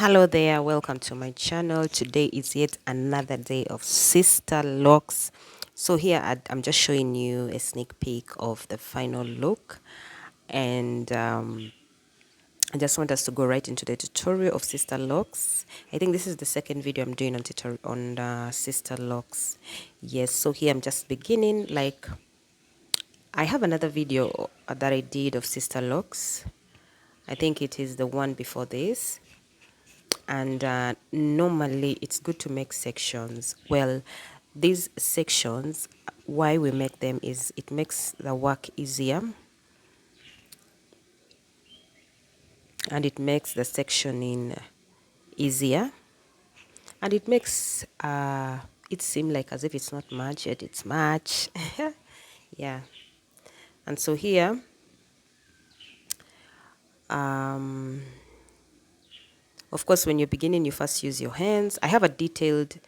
Hello there, welcome to my channel. Today is yet another day of Sister Locks. So here I'm just showing you a sneak peek of the final look, and I just want us to go right into the tutorial of Sister Locks. I think this is the second video I'm doing on Sister Locks. Yes, so here I'm just beginning. Like, I have another video that I did of Sister Locks. I think it is the one before this, and normally it's good to make sections. Well, these sections, why we make them is it makes the work easier, and it makes the sectioning easier, and it makes it seem like as if it's not much yet it's much. Yeah. And so here um of course, when you're beginning, you first use your hands. I have a detailed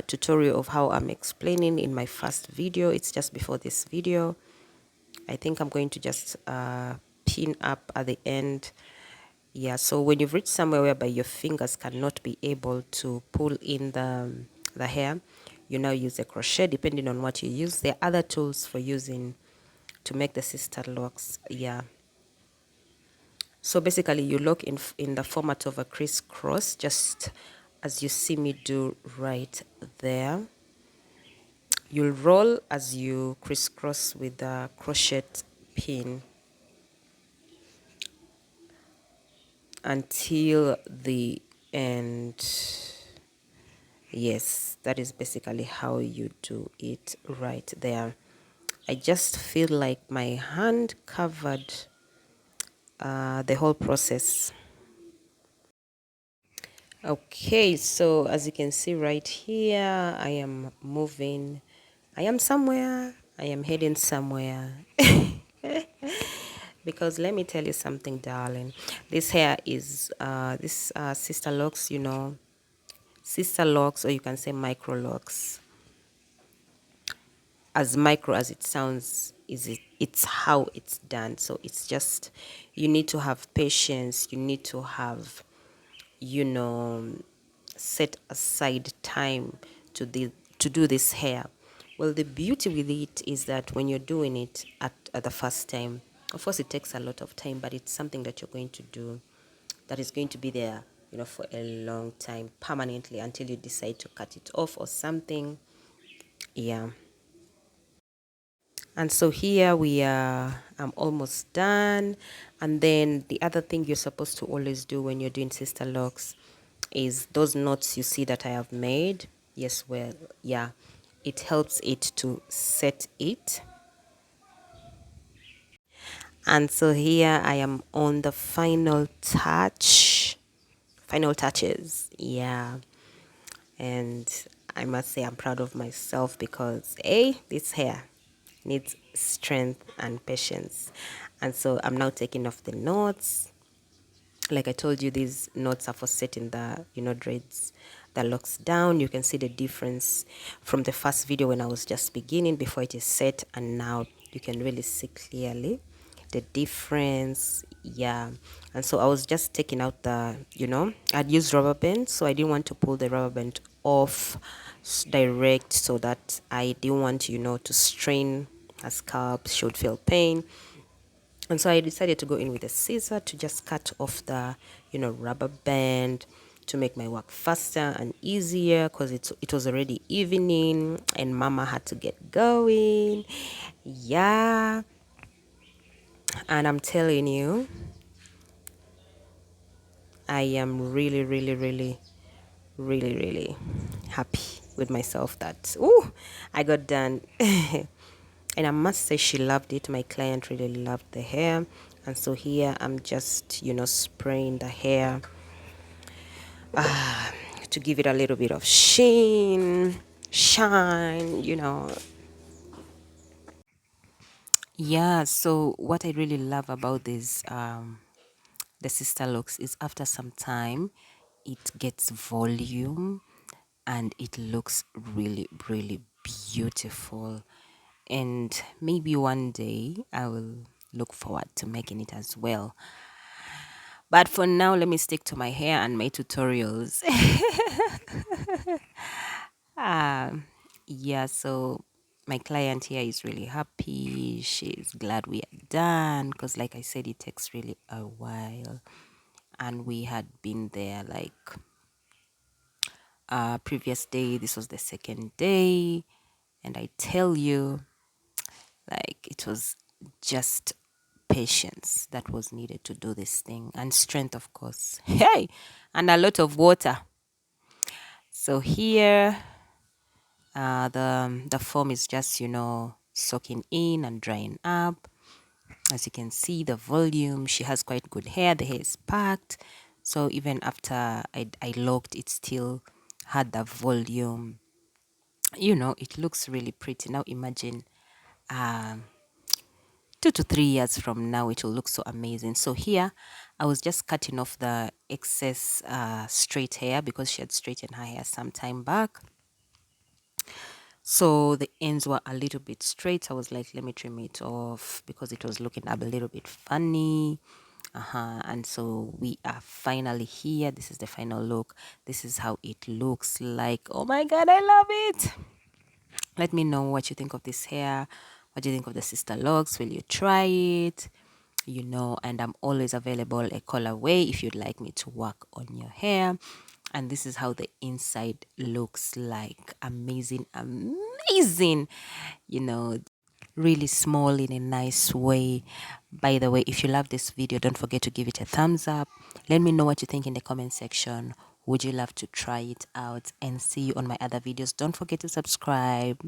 tutorial of how I'm explaining in my first video. It's just before this video. I think I'm going to just pin up at the end. Yeah, so when you've reached somewhere whereby your fingers cannot be able to pull in the hair, you now use a crochet depending on what you use. There are other tools for using to make the sister locks. Yeah. So basically, you lock in the format of a crisscross, just as you see me do right there. You'll roll as you crisscross with the crochet pin until the end. Yes, that is basically how you do it right there. I just feel like my hand covered the whole process. Okay, so as you can see right here, I am moving. I am somewhere. I am heading somewhere. Because let me tell you something, darling. This hair is this sister locks, sister locks, or you can say micro locks. As micro as it sounds, it's how it's done. So it's just, you need to have patience. You need to have, you know, set aside time to do this hair. Well, the beauty with it is that when you're doing it at the first time, of course it takes a lot of time, but it's something that you're going to do that is going to be there, for a long time, permanently, until you decide to cut it off or something. Yeah. And so here we are, I'm almost done. And then the other thing you're supposed to always do when you're doing sister locks is those knots you see that I have made. Yes, well, yeah, it helps it to set it. And so here I am on the final touches. Yeah. And I must say I'm proud of myself because this hair needs strength and patience. And so I'm now taking off the knots. Like I told you, these knots are for setting the dreads, the locks down. You can see the difference from the first video when I was just beginning before it is set, and now you can really see clearly the difference. Yeah. And so I was just taking out the, I'd used rubber band, so I didn't want to pull the rubber band off direct, so that I didn't want, to strain a scalp. She would feel pain. And so I decided to go in with a scissor to just cut off the, rubber band, to make my work faster and easier, because it was already evening and mama had to get going. Yeah. And I'm telling you, I am really, really, really, really, really happy with myself that, I got done. And I must say she loved it. My client really loved the hair. And so here I'm just, spraying the hair to give it a little bit of shine. Yeah, so what I really love about this the sister locks is after some time it gets volume and it looks really, really beautiful. And maybe one day I will look forward to making it as well. But for now, let me stick to my hair and my tutorials. um, yeah, so my client here is really happy. She's glad we are done because, like I said, it takes really a while. And we had been there like previous day. This was the second day. And I tell you, like, it was just patience that was needed to do this thing, and strength, of course. Hey, and a lot of water. So here, the foam is just, soaking in and drying up. As you can see, the volume, she has quite good hair. The hair is packed. So even after I locked, it still had the volume. It looks really pretty. Now imagine um 2 to 3 years from now, it will look so amazing. So here I was just cutting off the excess straight hair because she had straightened her hair some time back. So the ends were a little bit straight. I was like, let me trim it off because it was looking a little bit funny. And so we are finally here. This is the final look. This is how it looks like. Oh my god, I love it. Let me know what you think of this hair. What do you think of the Sisterlocks? Will you try it? And I'm always available a call away if you'd like me to work on your hair. And this is how the inside looks like. Amazing, amazing. You know, really small in a nice way. By the way, if you love this video, don't forget to give it a thumbs up. Let me know what you think in the comment section. Would you love to try it out? And see you on my other videos. Don't forget to subscribe.